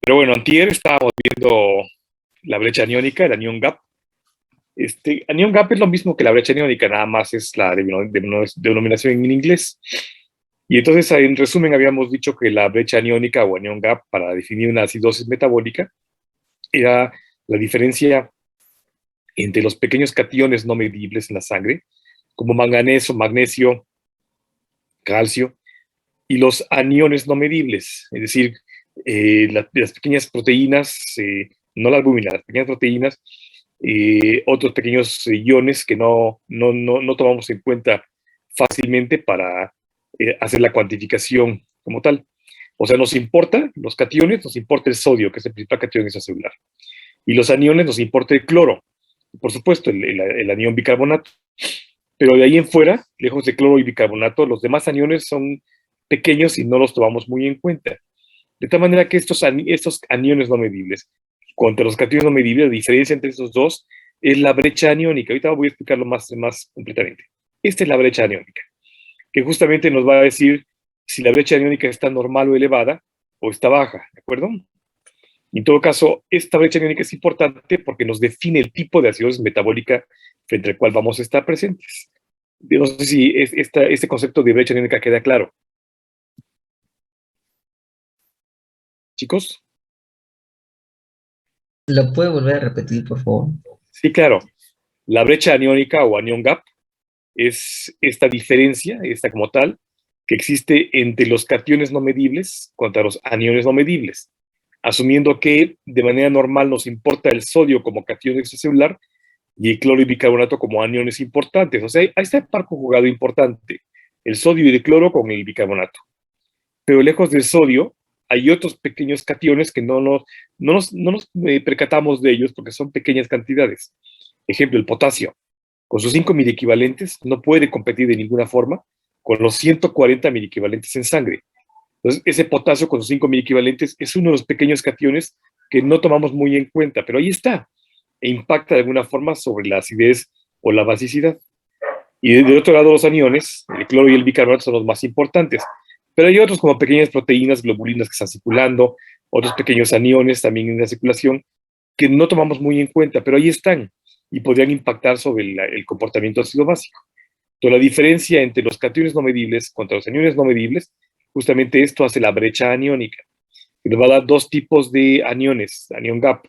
Pero bueno, antier estábamos viendo la brecha aniónica, el anion gap. Anion gap es lo mismo que la brecha aniónica, nada más es la denominación en inglés. Y entonces, en resumen, habíamos dicho que la brecha aniónica o anion gap para definir una acidosis metabólica era la diferencia entre los pequeños cationes no medibles en la sangre, como manganeso, magnesio, calcio, y los aniones no medibles, es decir, las pequeñas proteínas, no la albúmina, las pequeñas proteínas, otros pequeños iones que no tomamos en cuenta fácilmente para hacer la cuantificación como tal. O sea, nos importa los cationes, nos importa el sodio, que es el principal catión extracelular. Y los aniones nos importa el cloro, por supuesto, el anión bicarbonato. Pero de ahí en fuera, lejos de cloro y bicarbonato, los demás aniones son pequeños y no los tomamos muy en cuenta. De tal manera que estos aniones no medibles contra los cationes no medibles, la diferencia entre estos dos es la brecha aniónica. Ahorita voy a explicarlo más completamente. Esta es la brecha aniónica, que justamente nos va a decir si la brecha aniónica está normal o elevada o está baja, ¿de acuerdo? En todo caso, esta brecha aniónica es importante porque nos define el tipo de acidosis metabólica frente al cual vamos a estar presentes. No sé si este concepto de brecha aniónica queda claro. Chicos. ¿Lo puede volver a repetir, por favor? Sí, claro. La brecha aniónica o anion gap es esta diferencia, esta como tal, que existe entre los cationes no medibles contra los aniones no medibles, asumiendo que de manera normal nos importa el sodio como catión extracelular y el cloro y bicarbonato como aniones importantes. O sea, ahí está el par conjugado importante, el sodio y el cloro con el bicarbonato. Pero lejos del sodio hay otros pequeños cationes que no nos percatamos de ellos porque son pequeñas cantidades. Ejemplo, el potasio. Con sus 5 miliequivalentes no puede competir de ninguna forma con los 140 miliequivalentes en sangre. Entonces, ese potasio con sus 5 miliequivalentes es uno de los pequeños cationes que no tomamos muy en cuenta, pero ahí está, e impacta de alguna forma sobre la acidez o la basicidad. Y del otro lado, los aniones, el cloro y el bicarbonato son los más importantes. Pero hay otros como pequeñas proteínas, globulinas que están circulando, otros pequeños aniones también en la circulación, que no tomamos muy en cuenta, pero ahí están y podrían impactar sobre el comportamiento ácido básico. Entonces, la diferencia entre los cationes no medibles contra los aniones no medibles, justamente esto hace la brecha aniónica, que nos va a dar dos tipos de aniones, anión gap.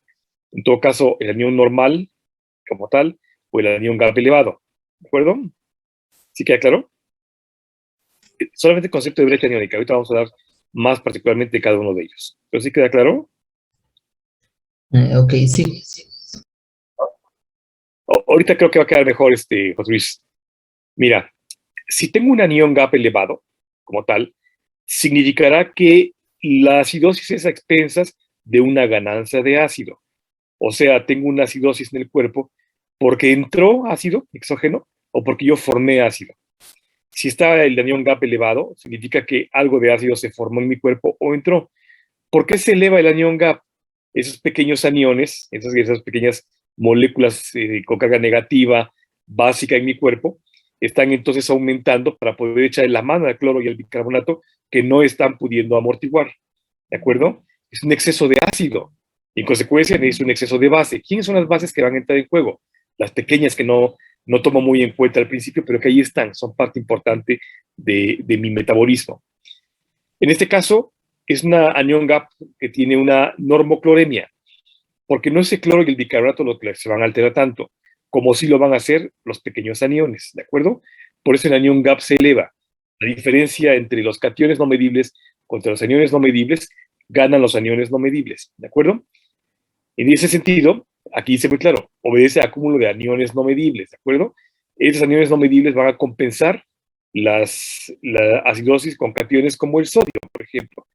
En todo caso, el anión normal como tal o el anión gap elevado. ¿De acuerdo? ¿Sí queda claro? Solamente el concepto de brecha aniónica. Ahorita vamos a hablar más particularmente de cada uno de ellos. ¿Pero sí queda claro? Ok, sí. Ahorita creo que va a quedar mejor, José Luis. Mira, si tengo un anión gap elevado, como tal, significará que la acidosis es a expensas de una ganancia de ácido. O sea, tengo una acidosis en el cuerpo porque entró ácido exógeno o porque yo formé ácido. Si está el anión gap elevado, significa que algo de ácido se formó en mi cuerpo o entró. ¿Por qué se eleva el anión gap? Esos pequeños aniones, esas pequeñas moléculas con carga negativa básica en mi cuerpo, están entonces aumentando para poder echar la mano al cloro y al bicarbonato que no están pudiendo amortiguar. ¿De acuerdo? Es un exceso de ácido. Y en consecuencia es un exceso de base. ¿Quiénes son las bases que van a entrar en juego? Las pequeñas que no tomo muy en cuenta al principio, pero que ahí están, son parte importante de mi metabolismo. En este caso, es una anión gap que tiene una normocloremia, porque no es el cloro y el bicarbonato los que se van a alterar tanto, como sí lo van a hacer los pequeños aniones, ¿de acuerdo? Por eso el anión gap se eleva. La diferencia entre los cationes no medibles contra los aniones no medibles, ganan los aniones no medibles, ¿de acuerdo? En ese sentido, aquí dice muy claro, obedece a acúmulo de aniones no medibles, ¿de acuerdo? Estos aniones no medibles van a compensar la acidosis con cationes como el sodio, por ejemplo.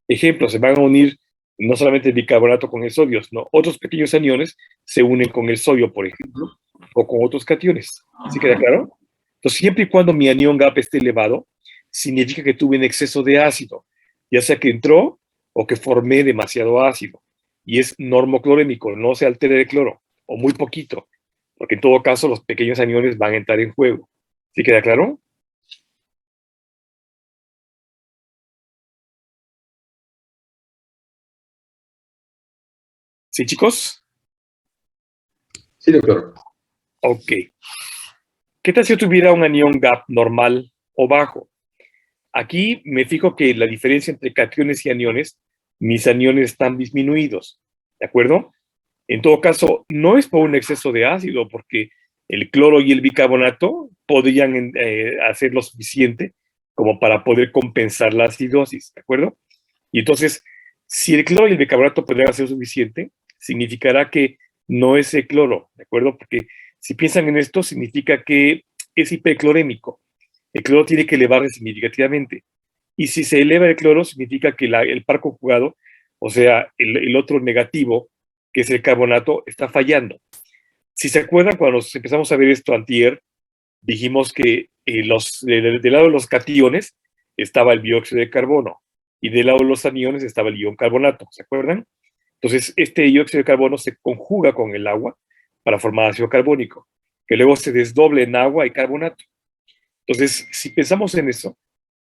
Ejemplo, se van a unir no solamente el bicarbonato con el sodio, sino otros pequeños aniones se unen con el sodio, por ejemplo, o con otros cationes. ¿Sí queda claro? Entonces, siempre y cuando mi anión gap esté elevado, significa que tuve un exceso de ácido, ya sea que entró o que formé demasiado ácido. Y es normoclorémico, no se altera el cloro, o muy poquito, porque en todo caso los pequeños aniones van a entrar en juego. ¿Sí queda claro? ¿Sí, chicos? Sí, doctor. Ok. ¿Qué tal si yo tuviera un anión gap normal o bajo? Aquí me fijo que la diferencia entre cationes y aniones, mis aniones están disminuidos, ¿de acuerdo? En todo caso, no es por un exceso de ácido, porque el cloro y el bicarbonato podrían hacer lo suficiente como para poder compensar la acidosis, ¿de acuerdo? Y entonces, si el cloro y el bicarbonato podrían hacer suficiente, significará que no es el cloro, ¿de acuerdo? Porque si piensan en esto, significa que es hiperclorémico. El cloro tiene que elevarse significativamente. Y si se eleva el cloro, significa que el par conjugado, o sea, el otro negativo, que es el carbonato, está fallando. Si se acuerdan, cuando nos empezamos a ver esto antier, dijimos que del lado de los cationes estaba el dióxido de carbono y del lado de los aniones estaba el ion carbonato, ¿se acuerdan? Entonces, este dióxido de carbono se conjuga con el agua para formar ácido carbónico, que luego se desdoble en agua y carbonato. Entonces, si pensamos en eso,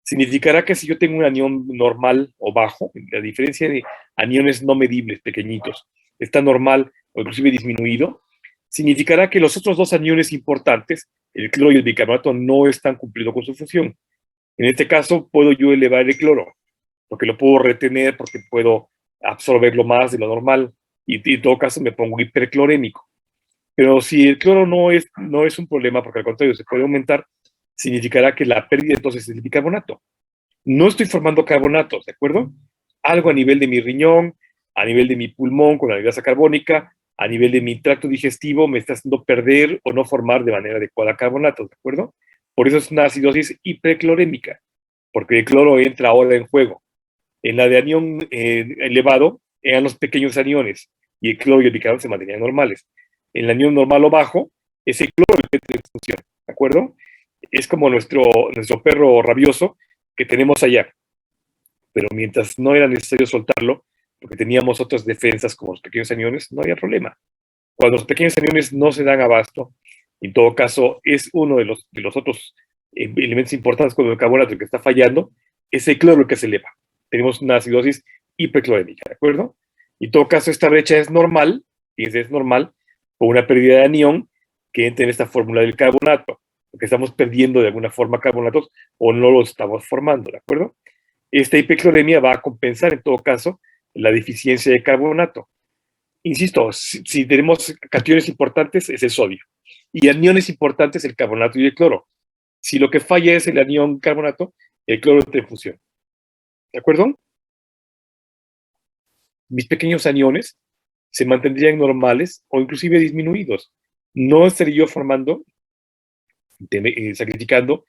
significará que si yo tengo un anión normal o bajo, la diferencia de aniones no medibles, pequeñitos, está normal o inclusive disminuido, significará que los otros dos aniones importantes, el cloro y el bicarbonato, no están cumpliendo con su función. En este caso, puedo yo elevar el cloro, porque lo puedo retener, porque puedo absorberlo más de lo normal, y en todo caso me pongo hiperclorémico. Pero si el cloro no es un problema, porque al contrario se puede aumentar, significará que la pérdida entonces es el bicarbonato. No estoy formando carbonatos, ¿de acuerdo? Algo a nivel de mi riñón, a nivel de mi pulmón con la grasa carbónica, a nivel de mi tracto digestivo, me está haciendo perder o no formar de manera adecuada carbonatos, ¿de acuerdo? Por eso es una acidosis hiperclorémica, porque el cloro entra ahora en juego. En la de anión elevado eran los pequeños aniones y el cloro y el bicarbonato se mantenían normales. En el anión normal o bajo, ese cloro entra en función, ¿de acuerdo? Es como nuestro perro rabioso que tenemos allá, pero mientras no era necesario soltarlo, porque teníamos otras defensas como los pequeños aniones, no había problema. Cuando los pequeños aniones no se dan abasto, en todo caso, es uno de los otros elementos importantes como el carbonato que está fallando, es el cloro que se eleva. Tenemos una acidosis hiperclorémica, ¿de acuerdo? En todo caso, esta brecha es normal, fíjense, es normal, por una pérdida de anión que entra en esta fórmula del carbonato, porque estamos perdiendo de alguna forma carbonatos o no los estamos formando, ¿de acuerdo? Esta hipercloremia va a compensar en todo caso la deficiencia de carbonato. Insisto, si tenemos cationes importantes es el sodio y aniones importantes el carbonato y el cloro. Si lo que falla es el anión carbonato, el cloro entra en fusión. ¿De acuerdo? Mis pequeños aniones se mantendrían normales o inclusive disminuidos. No estaría yo formando, sacrificando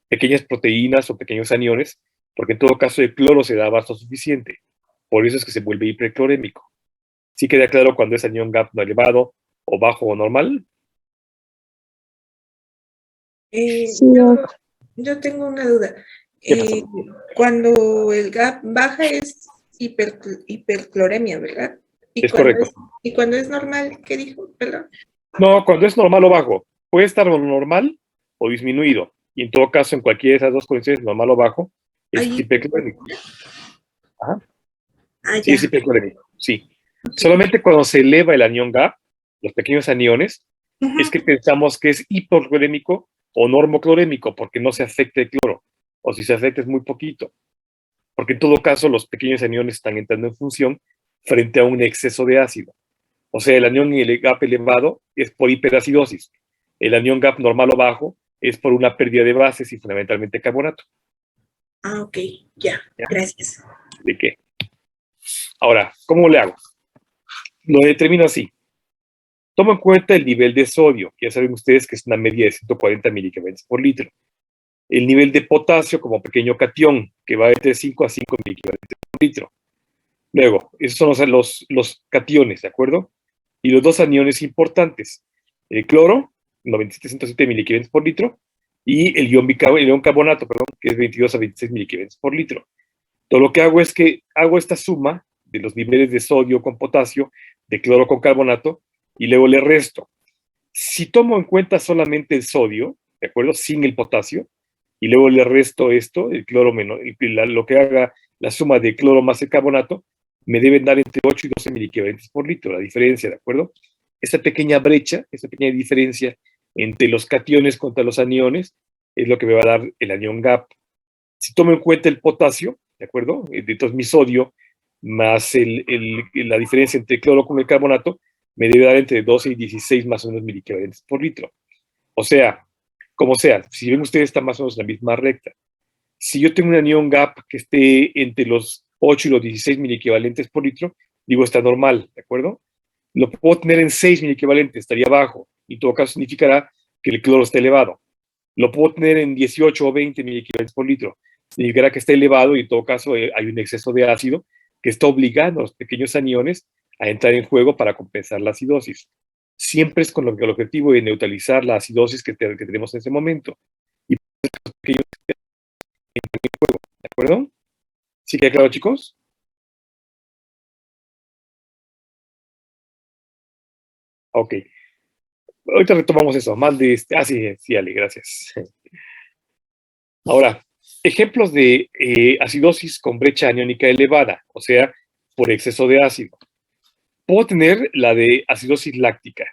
pequeñas proteínas o pequeños aniones, porque en todo caso el cloro se da abasto suficiente. Por eso es que se vuelve hiperclorémico. ¿Sí queda claro cuando es anión gap no elevado o bajo o normal? Sí, yo tengo una duda. Cuando el gap baja es hipercloremia, ¿verdad? Es correcto. ¿Y cuando es normal, qué dijo? ¿Perdón? No, cuando es normal o bajo. Puede estar normal o disminuido. Y en todo caso, en cualquiera de esas dos condiciones, normal o bajo, es hiperclorémico. Ajá. Sí, es hiperclorémico, sí. Okay. Solamente cuando se eleva el anión gap, los pequeños aniones, es que pensamos que es hiperclorémico o normoclorémico, porque no se afecta el cloro. O si se afecta es muy poquito. Porque en todo caso, los pequeños aniones están entrando en función frente a un exceso de ácido. O sea, el anión gap elevado es por hiperacidosis. El anión gap normal o bajo es por una pérdida de bases y fundamentalmente carbonato. Ah, ok, ya. Gracias. ¿De qué? Ahora, ¿cómo le hago? Lo determino así. Tomo en cuenta el nivel de sodio, que ya saben ustedes que es una media de 140 miligramos por litro. El nivel de potasio como pequeño catión, que va de 5 a 5 miligramos por litro. Luego, esos son los cationes, ¿de acuerdo? Y los dos aniones importantes. El cloro, 97.107 miligramos por litro, y el ion carbonato, que es 22 a 26 miligramos por litro. Todo lo que hago es que hago esta suma de los niveles de sodio con potasio, de cloro con carbonato, y luego le resto. Si tomo en cuenta solamente el sodio, ¿de acuerdo? Sin el potasio, y luego le resto esto, el cloro menos, lo que haga la suma de cloro más el carbonato, me deben dar entre 8 y 12 miliequivalentes por litro, la diferencia, ¿de acuerdo? Esta pequeña brecha, esta pequeña diferencia entre los cationes contra los aniones es lo que me va a dar el anión gap. Si tomo en cuenta el potasio, ¿de acuerdo? Entonces mi sodio más la diferencia entre el cloro con el carbonato me debe dar entre 12 y 16 más o menos miliequivalentes por litro. O sea, como sea, si ven ustedes está más o menos en la misma recta. Si yo tengo un anión gap que esté entre los 8 y los 16 miliequivalentes por litro, digo está normal, ¿de acuerdo? Lo puedo tener en 6 miliequivalentes, estaría bajo, y en todo caso significará que el cloro está elevado. Lo puedo tener en 18 o 20 miliequivalentes por litro, significará que está elevado y en todo caso hay un exceso de ácido que está obligando a los pequeños aniones a entrar en juego para compensar la acidosis. Siempre es con el objetivo de neutralizar la acidosis que tenemos en ese momento. Y los pequeños entran en juego, ¿de acuerdo? ¿Sí queda claro, chicos? Ok. Ahorita retomamos eso. Más de este. Ah, sí, sí, Ale, gracias. Ahora, ejemplos de acidosis con brecha aniónica elevada, o sea, por exceso de ácido. Puedo tener la de acidosis láctica,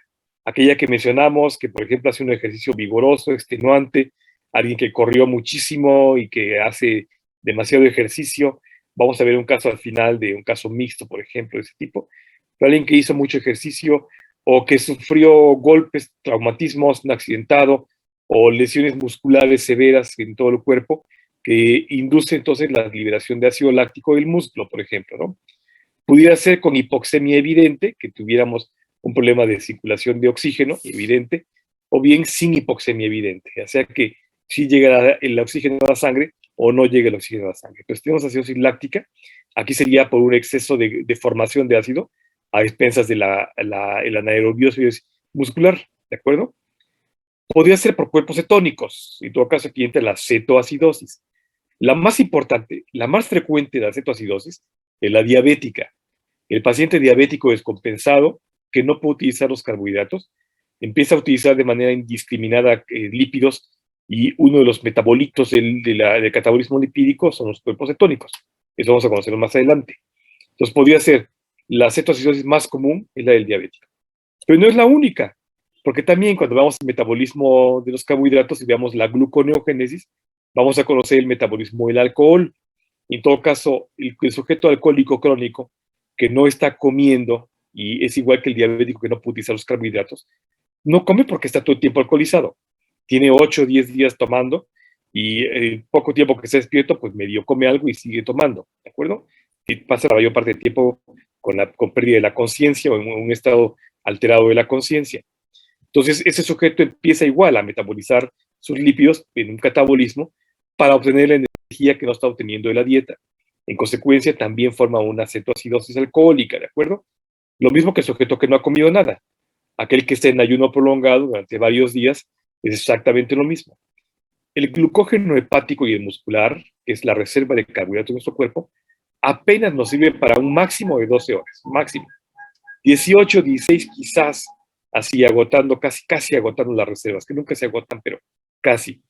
aquella que mencionamos, que por ejemplo hace un ejercicio vigoroso, extenuante, alguien que corrió muchísimo y que hace demasiado ejercicio. Vamos a ver un caso al final de un caso mixto, por ejemplo, de ese tipo. Pero alguien que hizo mucho ejercicio o que sufrió golpes, traumatismos, un accidentado o lesiones musculares severas en todo el cuerpo, que induce entonces la liberación de ácido láctico del músculo, por ejemplo, ¿no? Pudiera ser con hipoxemia evidente, que tuviéramos un problema de circulación de oxígeno evidente, o bien sin hipoxemia evidente, o sea que si llega el oxígeno a la sangre o no llega el oxígeno a la sangre. Entonces tenemos acidosis láctica, aquí sería por un exceso de formación de ácido a expensas de la anaerobiósis muscular, ¿de acuerdo? Podría ser por cuerpos cetónicos, en todo caso aquí entra la cetoacidosis. La más importante, la más frecuente de la cetoacidosis es la diabética. El paciente diabético descompensado, que no puede utilizar los carbohidratos, empieza a utilizar de manera indiscriminada lípidos y uno de los metabolitos del catabolismo lipídico son los cuerpos cetónicos. Eso vamos a conocerlo más adelante. Entonces podría ser la cetoacidosis más común, es la del diabético. Pero no es la única, porque también cuando vamos al metabolismo de los carbohidratos y veamos la gluconeogénesis, vamos a conocer el metabolismo del alcohol. En todo caso, el sujeto alcohólico crónico que no está comiendo, y es igual que el diabético que no puede utilizar los carbohidratos, no come porque está todo el tiempo alcoholizado. Tiene 8 o 10 días tomando y el poco tiempo que está despierto, pues medio come algo y sigue tomando, ¿de acuerdo? Y pasa la mayor parte del tiempo con pérdida de la conciencia o en un estado alterado de la conciencia. Entonces, ese sujeto empieza igual a metabolizar sus lípidos en un catabolismo para obtener la energía que no está obteniendo de la dieta. En consecuencia, también forma una cetoacidosis alcohólica, ¿de acuerdo? Lo mismo que el sujeto que no ha comido nada. Aquel que esté en ayuno prolongado durante varios días es exactamente lo mismo. El glucógeno hepático y el muscular, que es la reserva de carbohidratos de nuestro cuerpo, apenas nos sirve para un máximo de 12 horas, máximo. 18, 16 quizás, así agotando, casi agotando las reservas, que nunca se agotan, pero casi.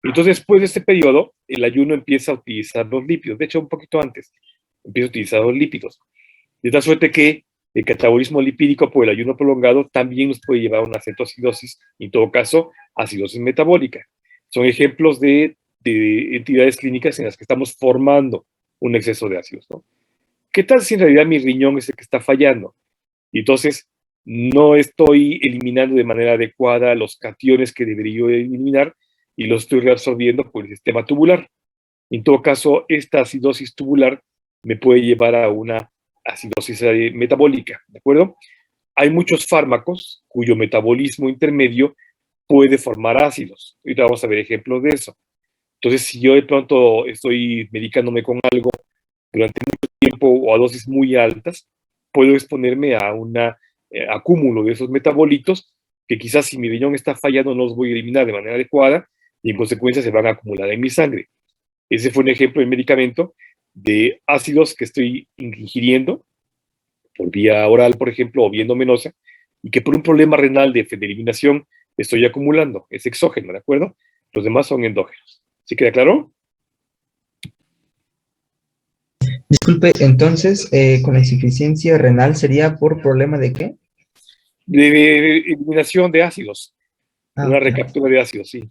Entonces, después de este periodo, el ayuno empieza a utilizar los lípidos. De hecho, un poquito antes, empieza a utilizar los lípidos. De tal suerte que el catabolismo lipídico por el ayuno prolongado también nos puede llevar a una cetoacidosis, en todo caso, acidosis metabólica. Son ejemplos de entidades clínicas en las que estamos formando un exceso de ácidos, ¿no? ¿Qué tal si en realidad mi riñón es el que está fallando? Y entonces no estoy eliminando de manera adecuada los cationes que debería eliminar y los estoy reabsorbiendo por el sistema tubular. En todo caso, esta acidosis tubular me puede llevar a una acidosis metabólica, ¿de acuerdo? Hay muchos fármacos cuyo metabolismo intermedio puede formar ácidos. Ahorita vamos a ver ejemplos de eso. Entonces, si yo de pronto estoy medicándome con algo durante mucho tiempo o a dosis muy altas, puedo exponerme a un acúmulo de esos metabolitos que quizás si mi riñón está fallando no los voy a eliminar de manera adecuada y en consecuencia se van a acumular en mi sangre. Ese fue un ejemplo de medicamento de ácidos que estoy ingiriendo por vía oral, por ejemplo, o vía endovenosa, y que por un problema renal de eliminación estoy acumulando. Es exógeno, ¿de acuerdo? Los demás son endógenos. ¿Sí queda claro? Disculpe, entonces, con la insuficiencia renal sería por problema de qué? De eliminación de ácidos, Ah, una ok. recaptura de ácidos, sí.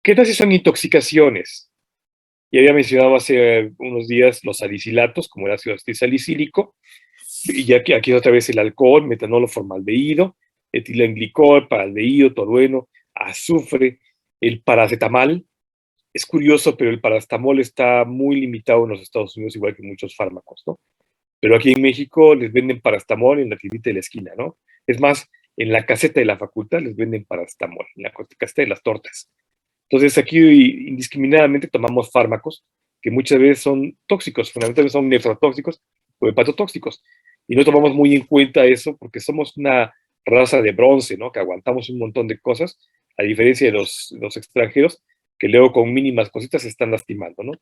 ¿Qué tal si son intoxicaciones? Ya había mencionado hace unos días los salicilatos, como el ácido salicílico, y ya que aquí otra vez el alcohol, metanol, formaldehído, etilenglicol, paraldehído, tolueno, azufre, el paracetamol. Es curioso, pero el paracetamol está muy limitado en los Estados Unidos, igual que muchos fármacos, ¿no? Pero aquí en México les venden paracetamol en la tiendita de la esquina, ¿no? Es más, en la caseta de la facultad les venden paracetamol, en la caseta de las tortas. Entonces aquí indiscriminadamente tomamos fármacos que muchas veces son tóxicos, fundamentalmente son nefrotóxicos o hepatotóxicos. Y no tomamos muy en cuenta eso porque somos una raza de bronce, ¿no? Que aguantamos un montón de cosas, a diferencia de los extranjeros, que luego con mínimas cositas se están lastimando, ¿no?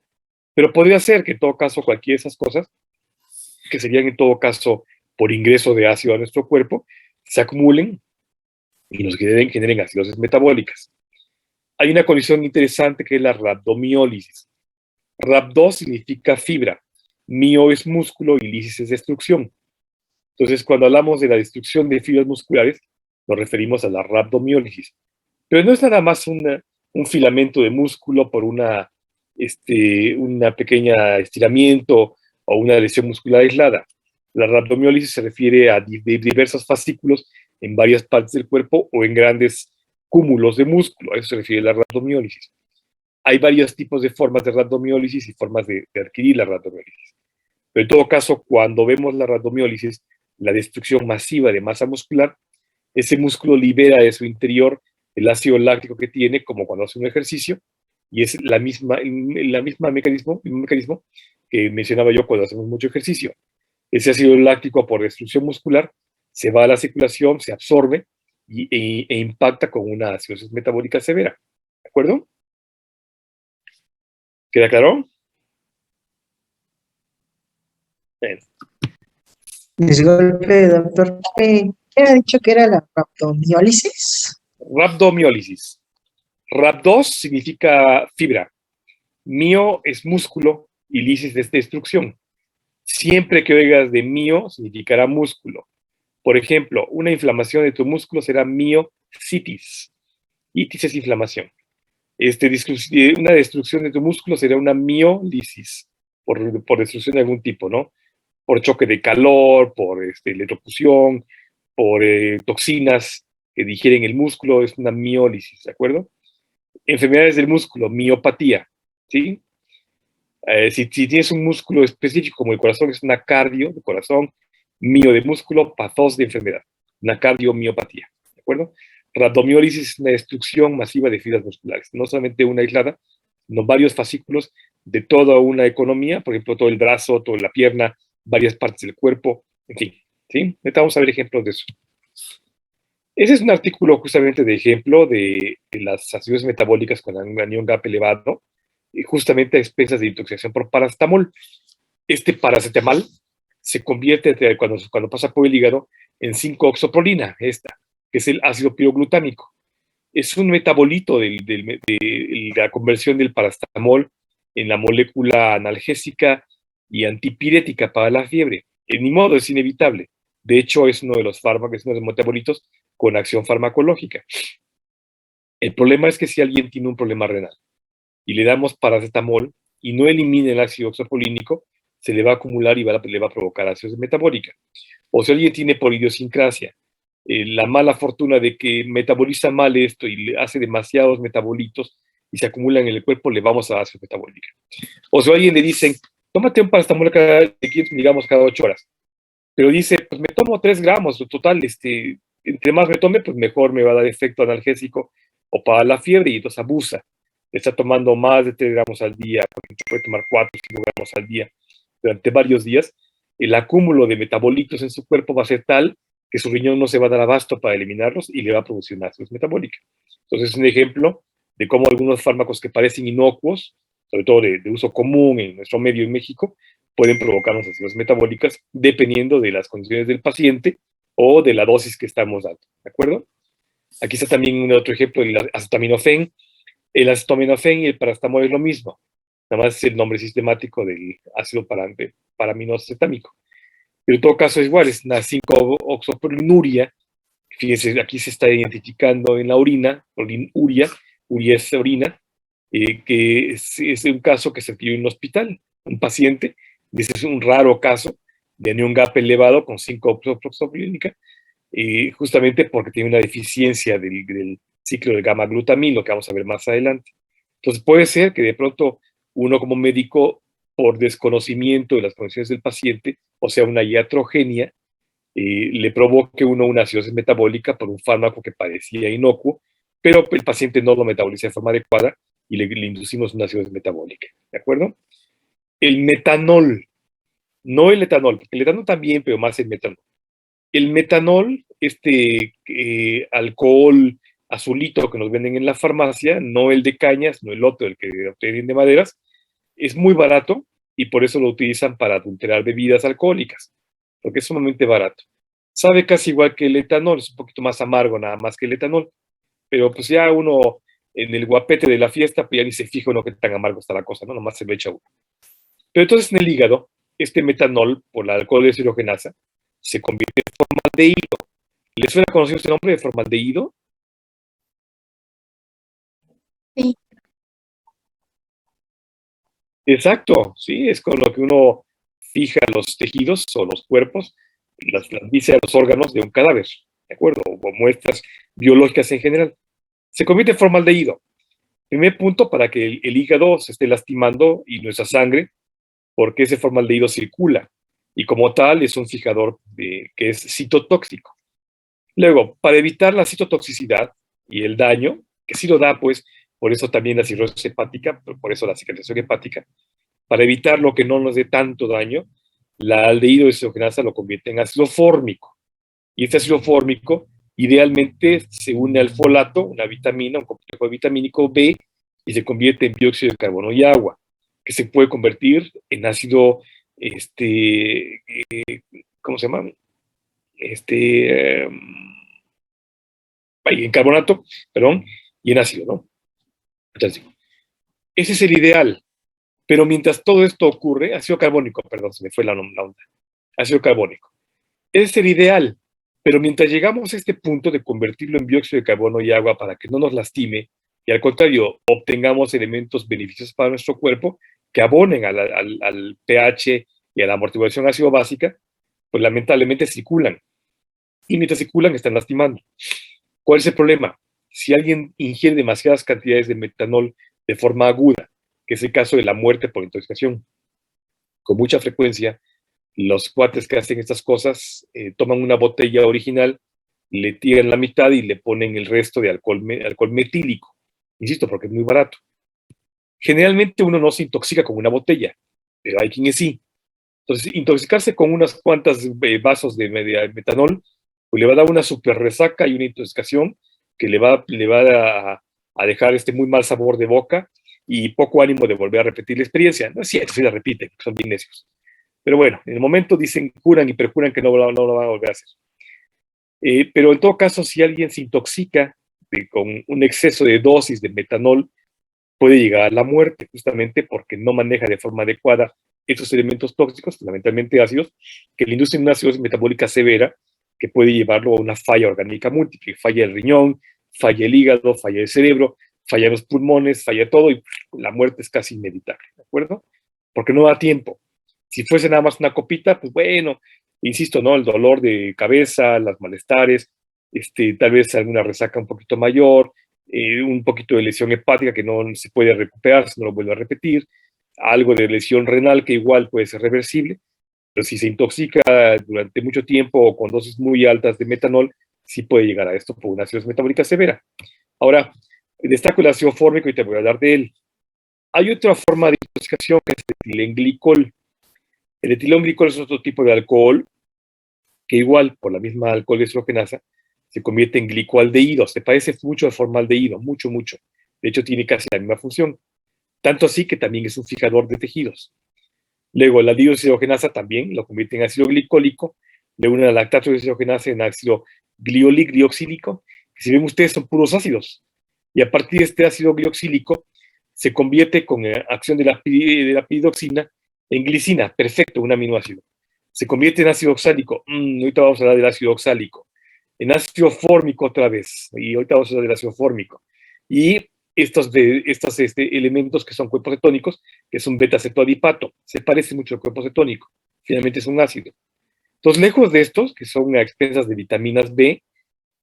Pero podría ser que en todo caso cualquiera de esas cosas, que serían en todo caso por ingreso de ácido a nuestro cuerpo, se acumulen y nos generen acidosis metabólicas. Hay una condición interesante que es la rhabdomiólisis. Rhabdo significa fibra, mio es músculo y lisis es destrucción. Entonces, cuando hablamos de la destrucción de fibras musculares, nos referimos a la rhabdomiólisis. Pero no es nada más un filamento de músculo por una pequeña estiramiento o una lesión muscular aislada. La rhabdomiólisis se refiere a diversos fascículos en varias partes del cuerpo o en grandes cúmulos de músculo. A eso se refiere la rhabdomiólisis. Hay varios tipos de formas de rhabdomiólisis y formas de adquirir la rhabdomiólisis. Pero en todo caso, cuando vemos la rhabdomiólisis, la destrucción masiva de masa muscular, ese músculo libera de su interior el ácido láctico que tiene, como cuando hace un ejercicio, y es el mismo mecanismo que mencionaba yo cuando hacemos mucho ejercicio. Ese ácido láctico por destrucción muscular se va a la circulación, se absorbe e impacta con una acidosis metabólica severa. ¿De acuerdo? ¿Queda claro? Bien. Disculpe, doctor. ¿Qué ha dicho que era la rhabdomiólisis? Rhabdomiólisis. Rhabdos significa fibra. Mio es músculo y lisis es destrucción. Siempre que oigas de mio, significará músculo. Por ejemplo, una inflamación de tu músculo será miocitis. Itis es inflamación. Una destrucción de tu músculo será una miolisis, por destrucción de algún tipo, ¿no? Por choque de calor, por electrocución, por toxinas que digieren el músculo, es una miólisis, ¿de acuerdo? Enfermedades del músculo, miopatía, ¿sí? Si tienes un músculo específico como el corazón, es una cardio de corazón, mio de músculo, pathos de enfermedad, una cardiomiopatía, ¿de acuerdo? Rhabdomiólisis es una destrucción masiva de fibras musculares, no solamente una aislada, sino varios fascículos de toda una economía, por ejemplo, todo el brazo, toda la pierna, varias partes del cuerpo, en fin, ¿sí? Ahorita vamos a ver ejemplos de eso. Ese es un artículo justamente de ejemplo de las acidosis metabólicas con anión GAP elevado, justamente a expensas de intoxicación por paracetamol. Este paracetamol se convierte, cuando pasa por el hígado, en 5-oxoprolina, que es el ácido piroglutámico. Es un metabolito de la conversión del paracetamol en la molécula analgésica y antipirética para la fiebre. Ni modo, es inevitable. De hecho, es uno de los fármacos, es uno de los metabolitos con acción farmacológica. El problema es que si alguien tiene un problema renal y le damos paracetamol y no elimina el ácido oxapolínico, se le va a acumular y le va a provocar acidosis metabólica. O si alguien tiene por idiosincrasia la mala fortuna de que metaboliza mal esto y le hace demasiados metabolitos y se acumulan en el cuerpo, le vamos a dar acidosis metabólica. O si a alguien le dicen, tómate un paracetamol de 500 miligramos cada 8 horas, pero dice, pues me tomo 3 gramos, total, entre más me tome, pues mejor me va a dar efecto analgésico o para la fiebre, y entonces abusa. Está tomando más de 3 gramos al día, puede tomar 4 o 5 gramos al día durante varios días. El acúmulo de metabolitos en su cuerpo va a ser tal que su riñón no se va a dar abasto para eliminarlos y le va a producir una acidosis metabólica. Entonces es un ejemplo de cómo algunos fármacos que parecen inocuos, sobre todo de uso común en nuestro medio en México, pueden provocarnos acidosis metabólicas dependiendo de las condiciones del paciente o de la dosis que estamos dando, ¿de acuerdo? Aquí está también otro ejemplo, el acetaminofén. El acetaminofén y el paracetamol es lo mismo. Nada más es el nombre sistemático del ácido paraminocetámico. Pero en todo caso es igual, es una 5-oxoprolinuria. Fíjense, aquí se está identificando en la orina, uria es orina, que es un caso que se vio en un hospital, un paciente, ese es un raro caso de anión GAP elevado con 5-oxoprolínica, justamente porque tiene una deficiencia del ciclo del gamma-glutamilo, que vamos a ver más adelante. Entonces puede ser que de pronto uno como médico, por desconocimiento de las condiciones del paciente, o sea, una iatrogenia, le provoque uno una acidosis metabólica por un fármaco que parecía inocuo, pero el paciente no lo metaboliza de forma adecuada y le inducimos una acidosis metabólica, ¿de acuerdo? El metanol, no el etanol, porque el etanol también, pero más el metanol. El metanol, alcohol azulito que nos venden en la farmacia, no el de cañas, no el otro, el que obtienen de maderas, es muy barato y por eso lo utilizan para adulterar bebidas alcohólicas, porque es sumamente barato. Sabe casi igual que el etanol, es un poquito más amargo nada más que el etanol, pero pues ya uno en el guapete de la fiesta, pues ya ni se fija uno que tan amargo está la cosa, ¿no? Nomás se lo echa uno. Pero entonces en el hígado, este metanol, por la alcohol deshidrogenasa, se convierte en formaldehído. ¿Les suena conocido este nombre de formaldehído? Sí. Exacto, sí, es con lo que uno fija los tejidos o los cuerpos, las vísceras, los órganos de un cadáver, ¿de acuerdo? O muestras biológicas en general. Se convierte en formaldehído. Primer punto, para que el hígado se esté lastimando y nuestra sangre, porque ese formaldehído circula y como tal es un fijador que es citotóxico. Luego, para evitar la citotoxicidad y el daño, que sí lo da, pues, por eso también la cirrosis hepática, por eso la cicatrización hepática, para evitar lo que no nos dé tanto daño, la aldehído deshidrogenasa lo convierte en ácido fórmico. Y este ácido fórmico idealmente se une al folato, una vitamina, un complejo vitamínico B, y se convierte en dióxido de carbono y agua, que se puede convertir en ácido, ¿cómo se llama? En carbonato, perdón, y en ácido, ¿no? Entonces, ese es el ideal. Pero mientras todo esto ocurre, ácido carbónico, perdón, se me fue la onda, ácido carbónico. Ese es el ideal, pero mientras llegamos a este punto de convertirlo en dióxido de carbono y agua para que no nos lastime, y al contrario, obtengamos elementos beneficiosos para nuestro cuerpo que abonen al pH y a la amortiguación ácido básica, pues lamentablemente circulan. Y mientras circulan, están lastimando. ¿Cuál es el problema? Si alguien ingiere demasiadas cantidades de metanol de forma aguda, que es el caso de la muerte por intoxicación, con mucha frecuencia, los cuates que hacen estas cosas toman una botella original, le tiran la mitad y le ponen el resto de alcohol metílico. Insisto, porque es muy barato. Generalmente uno no se intoxica con una botella, pero hay quienes sí. Entonces, intoxicarse con unas cuantas vasos de metanol, pues le va a dar una super resaca y una intoxicación que le va a dejar muy mal sabor de boca y poco ánimo de volver a repetir la experiencia. No es cierto, sí la repiten, son bien necios. Pero bueno, en el momento dicen, juran y perjuran que no lo van a volver a hacer. Pero en todo caso, si alguien se intoxica con un exceso de dosis de metanol, puede llegar a la muerte, justamente porque no maneja de forma adecuada estos elementos tóxicos, fundamentalmente ácidos, que le inducen una acidosis metabólica severa, que puede llevarlo a una falla orgánica múltiple. Falla el riñón, falla el hígado, falla el cerebro, falla los pulmones, falla todo, y la muerte es casi inevitable, ¿de acuerdo? Porque no da tiempo. Si fuese nada más una copita, pues bueno, insisto, ¿no? El dolor de cabeza, los malestares, tal vez alguna resaca un poquito mayor, un poquito de lesión hepática que no se puede recuperar si no lo vuelve a repetir, algo de lesión renal que igual puede ser reversible, pero si se intoxica durante mucho tiempo o con dosis muy altas de metanol, sí puede llegar a esto por una acidosis metabólica severa. Ahora, destaco el ácido fórmico y te voy a hablar de él. Hay otra forma de intoxicación que es el etilenglicol. El etilenglicol es otro tipo de alcohol que igual, por la misma alcohol deshidrogenasa, se convierte en glicoaldehído. Se parece mucho al formaldehído, mucho, mucho. De hecho, tiene casi la misma función. Tanto así que también es un fijador de tejidos. Luego, la dihidrogenasa también lo convierte en ácido glicólico. Le une la lactato deshidrogenasa en ácido glioxílico. Si ven ustedes, son puros ácidos. Y a partir de este ácido glioxílico, se convierte con acción de la piridoxina en glicina. Perfecto, un aminoácido. Se convierte en ácido oxálico. Ahorita vamos a hablar del ácido oxálico. En ácido fórmico otra vez. Y ahorita vamos a hablar del ácido fórmico. Y estos elementos que son cuerpos cetónicos, que es un beta-cetoadipato. Se parece mucho al cuerpo cetónico. Finalmente es un ácido. Entonces, lejos de estos, que son a expensas de vitaminas B,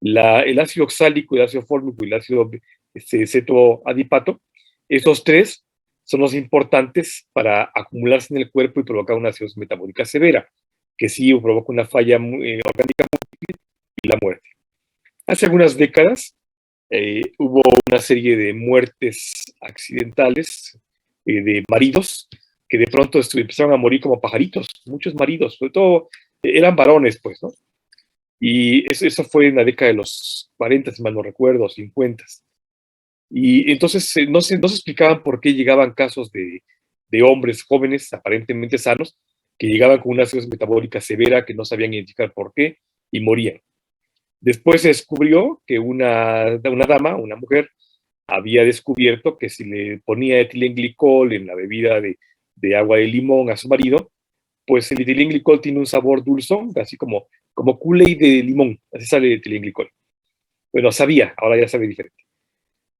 el ácido oxálico, el ácido fórmico y el ácido cetoadipato, esos tres son los importantes para acumularse en el cuerpo y provocar una acidosis metabólica severa, que sí provoca una falla orgánica múltiple y la muerte. Hace algunas décadas hubo una serie de muertes accidentales de maridos que de pronto empezaron a morir como pajaritos, muchos maridos, sobre todo eran varones, pues, ¿no? Y eso fue en la década de los 40, si mal no recuerdo, 50. Y entonces no se explicaban por qué llegaban casos de hombres jóvenes, aparentemente sanos, que llegaban con una acidosis metabólica severa, que no sabían identificar por qué, y morían. Después se descubrió que una dama, una mujer, había descubierto que si le ponía etilenglicol en la bebida de agua de limón a su marido, pues el etilenglicol tiene un sabor dulzón, así como Kool-Aid de limón, así sale el etilenglicol. Bueno, sabía, ahora ya sabe diferente.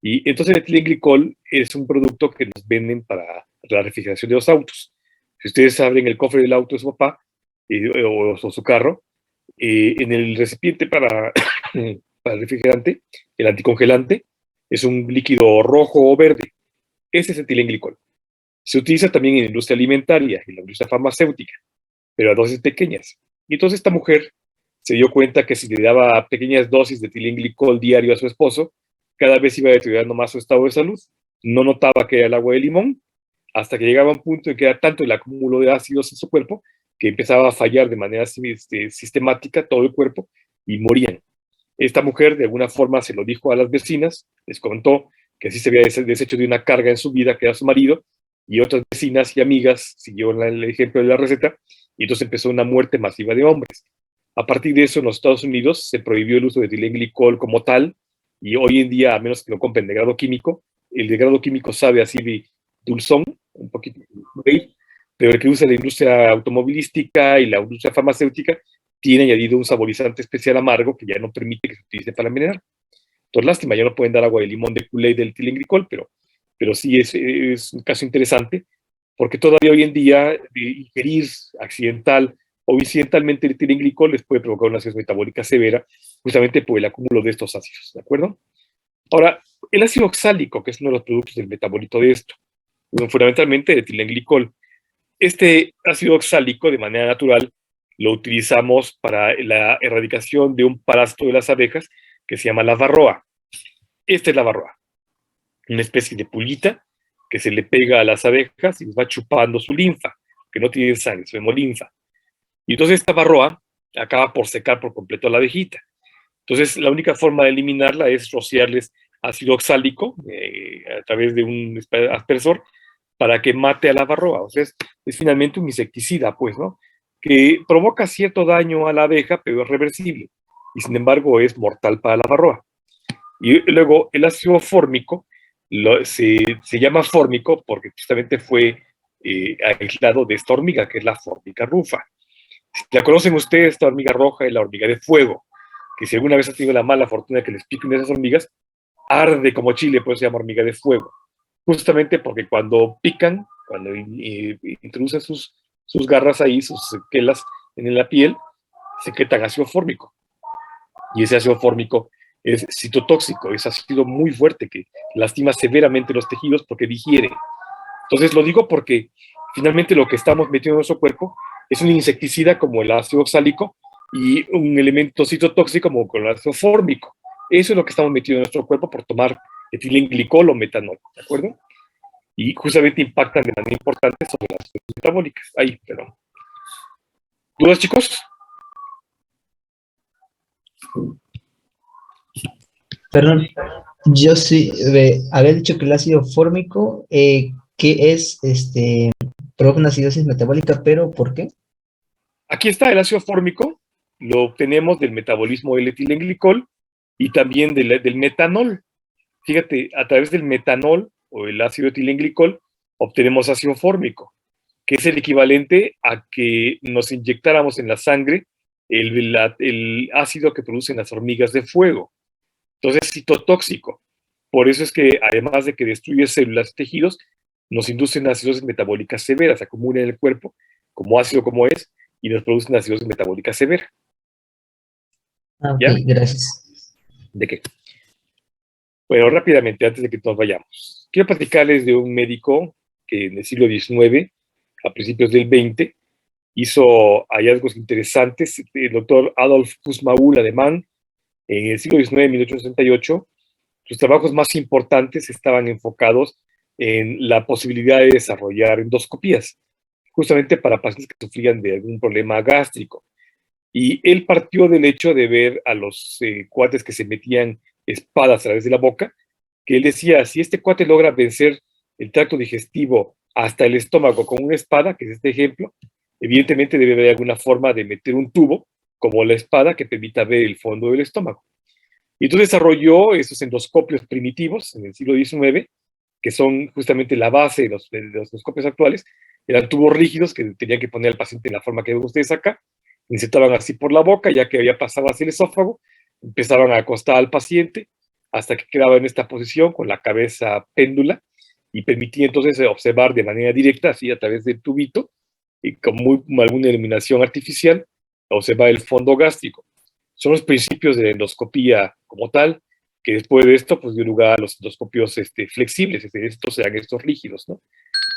Y entonces el etilenglicol es un producto que nos venden para la refrigeración de los autos. Si ustedes abren el cofre del auto de su papá o su carro, en el recipiente para el refrigerante, el anticongelante, es un líquido rojo o verde. Ese es etilenglicol. Se utiliza también en la industria alimentaria y la industria farmacéutica, pero a dosis pequeñas. Y entonces esta mujer se dio cuenta que si le daba pequeñas dosis de etilenglicol diario a su esposo, cada vez iba deteriorando más su estado de salud. No notaba que era el agua de limón, hasta que llegaba a un punto en que era tanto el acúmulo de ácidos en su cuerpo que empezaba a fallar de manera sistemática todo el cuerpo y morían. Esta mujer de alguna forma se lo dijo a las vecinas, les contó que así se había deshecho de una carga en su vida, que era su marido, y otras vecinas y amigas siguieron el ejemplo de la receta, y entonces empezó una muerte masiva de hombres. A partir de eso, en los Estados Unidos se prohibió el uso de etilenglicol como tal, y hoy en día, a menos que lo compren de grado químico, el de grado químico sabe así de dulzón, un poquito, pero el que usa la industria automovilística y la industria farmacéutica tiene añadido un saborizante especial amargo que ya no permite que se utilice para envenenar. Entonces, lástima, ya no pueden dar agua de limón de Kool-Aid del etilenglicol, pero sí es un caso interesante, porque todavía hoy en día ingerir accidental o incidentalmente el etilenglicol les puede provocar una acidosis metabólica severa, justamente por el acúmulo de estos ácidos, ¿de acuerdo? Ahora, el ácido oxálico, que es uno de los productos del metabolito de esto, fundamentalmente el etilenglicol. Este ácido oxálico, de manera natural, lo utilizamos para la erradicación de un parásito de las abejas que se llama la varroa. Esta es la varroa, una especie de pulguita que se le pega a las abejas y les va chupando su linfa, que no tiene sangre, su hemolinfa. Y entonces esta varroa acaba por secar por completo a la abejita. Entonces la única forma de eliminarla es rociarles ácido oxálico a través de un aspersor para que mate a la varroa. O sea, es finalmente un insecticida, pues, ¿no? Que provoca cierto daño a la abeja, pero es reversible. Y sin embargo es mortal para la varroa. Y luego el ácido fórmico se llama fórmico porque justamente fue aislado de esta hormiga, que es la Formica rufa. La conocen ustedes, esta hormiga roja y la hormiga de fuego, que si alguna vez han tenido la mala fortuna de que les piquen esas hormigas, arde como chile, por eso se llama hormiga de fuego. Justamente porque cuando pican, cuando introducen sus garras ahí, sus sequelas en la piel, secretan ácido fórmico. Y ese ácido fórmico es citotóxico, es ácido muy fuerte que lastima severamente los tejidos porque digiere. Entonces lo digo porque finalmente lo que estamos metiendo en nuestro cuerpo es un insecticida como el ácido oxálico y un elemento citotóxico como el ácido fórmico. Eso es lo que estamos metiendo en nuestro cuerpo por tomar etilenglicol o metanol, ¿de acuerdo? Y justamente impactan de manera importante sobre las células metabólicas. Ahí, perdón. ¿Dudas, chicos? Perdón, yo sí, había dicho que el ácido fórmico, que es, provoca una acidosis metabólica, pero ¿por qué? Aquí está el ácido fórmico, lo obtenemos del metabolismo del etilenglicol y también del metanol. Fíjate, a través del metanol o el ácido etilenglicol, obtenemos ácido fórmico, que es el equivalente a que nos inyectáramos en la sangre el ácido que producen las hormigas de fuego. Entonces es citotóxico. Por eso es que, además de que destruye células y tejidos, nos induce una acidosis metabólica severa, se acumula en el cuerpo como ácido como es, y nos produce una acidosis metabólica severa. Ok, ¿Ya? gracias. ¿De qué? Bueno, rápidamente, antes de que nos vayamos, quiero platicarles de un médico que en el siglo XIX, a principios del XX, hizo hallazgos interesantes. El doctor Adolf Kussmaul, alemán, en el siglo XIX, 1868, sus trabajos más importantes estaban enfocados en la posibilidad de desarrollar endoscopías, justamente para pacientes que sufrían de algún problema gástrico. Y él partió del hecho de ver a los cuates que se metían espadas a través de la boca, que él decía, si este cuate logra vencer el tracto digestivo hasta el estómago con una espada, que es este ejemplo, evidentemente debe haber alguna forma de meter un tubo, como la espada, que permita ver el fondo del estómago. Y entonces desarrolló esos endoscopios primitivos en el siglo XIX, que son justamente la base de los endoscopios actuales. Eran tubos rígidos que tenían que poner al paciente en la forma que ven ustedes acá, insertaban así por la boca, ya que había pasado hacia el esófago, empezaban a acostar al paciente hasta que quedaba en esta posición con la cabeza péndula y permitía entonces observar de manera directa, así a través del tubito, y con alguna iluminación artificial, observar el fondo gástrico. Son los principios de la endoscopía como tal, que después de esto pues dio lugar a los endoscopios flexibles, estos sean estos rígidos, ¿no?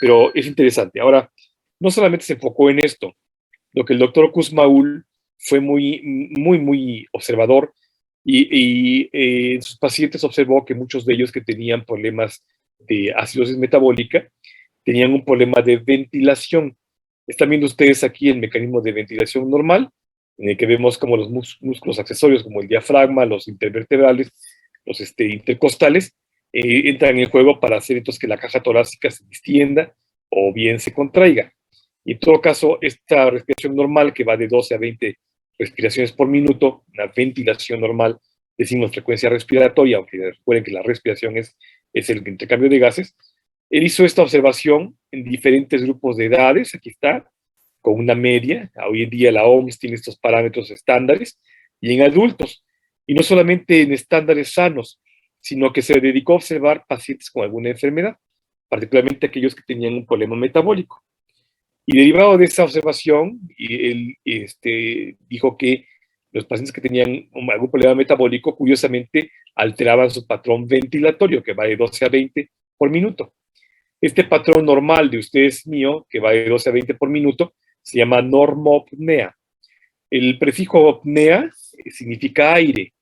Pero es interesante. Ahora, no solamente se enfocó en esto, lo que el doctor Kussmaul fue muy observador y en sus pacientes observó que muchos de ellos que tenían problemas de acidosis metabólica tenían un problema de ventilación. Están viendo ustedes aquí el mecanismo de ventilación normal, en el que vemos como los músculos accesorios, como el diafragma, los intervertebrales, los intercostales, entran en juego para hacer entonces que la caja torácica se distienda o bien se contraiga. Y en todo caso, esta respiración normal, que va de 12 a 20 respiraciones por minuto, una ventilación normal, decimos frecuencia respiratoria, aunque recuerden que la respiración es el intercambio de gases. Él hizo esta observación en diferentes grupos de edades, aquí está, con una media. Hoy en día la OMS tiene estos parámetros estándares, y en adultos, y no solamente en estándares sanos, sino que se dedicó a observar pacientes con alguna enfermedad, particularmente aquellos que tenían un problema metabólico. Y derivado de esa observación, él dijo que los pacientes que tenían algún problema metabólico, curiosamente, alteraban su patrón ventilatorio, que va de 12 a 20 por minuto. Este patrón normal de ustedes mío, que va de 12 a 20 por minuto, se llama normopnea. El prefijo pnea significa aire,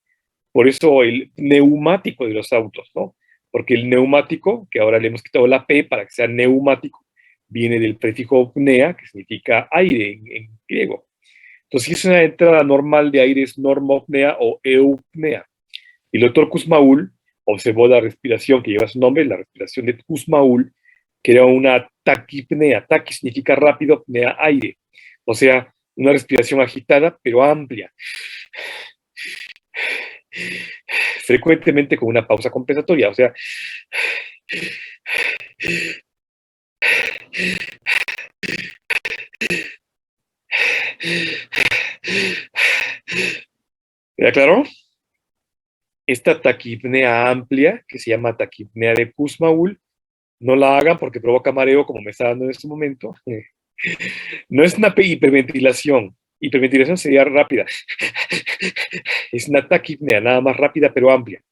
por eso el neumático de los autos, ¿no? Porque el neumático, que ahora le hemos quitado la P para que sea neumático, viene del prefijo pnea, que significa aire en griego. Entonces, si es una entrada normal de aire, es normopnea o eupnea. Y el doctor Kussmaul observó la respiración que lleva su nombre, la respiración de Kussmaul, que era una taquipnea. Taqui significa rápido, pnea aire. O sea, una respiración agitada, pero amplia. Frecuentemente con una pausa compensatoria. O sea, ¿queda claro? Esta taquipnea amplia, que se llama taquipnea de Kussmaul, no la hagan porque provoca mareo, como me está dando en este momento. No es una hiperventilación. Hiperventilación sería rápida. Es una taquipnea, nada más rápida, pero amplia.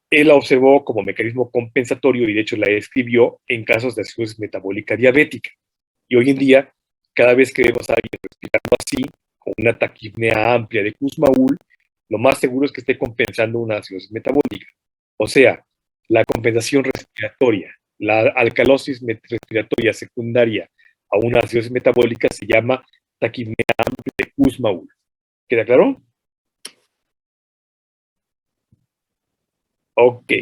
Él la observó como mecanismo compensatorio y de hecho la describió en casos de acidosis metabólica diabética. Y hoy en día, cada vez que vemos a alguien respirando así, con una taquipnea amplia de Kussmaul, lo más seguro es que esté compensando una acidosis metabólica. O sea, la compensación respiratoria, la alcalosis respiratoria secundaria a una acidosis metabólica se llama taquipnea amplia de Kussmaul. ¿Queda claro? Ok.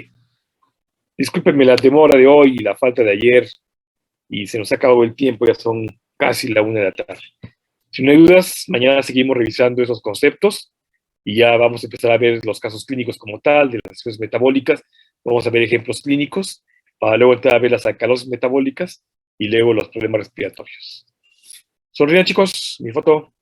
Discúlpenme la demora de hoy y la falta de ayer, y se nos ha acabado el tiempo, ya son casi la 1 de la tarde. Si no hay dudas, mañana seguimos revisando esos conceptos y ya vamos a empezar a ver los casos clínicos como tal, de las acidosis metabólicas, vamos a ver ejemplos clínicos para luego entrar a ver las alcalosis metabólicas y luego los problemas respiratorios. Sonrían, chicos, mi foto.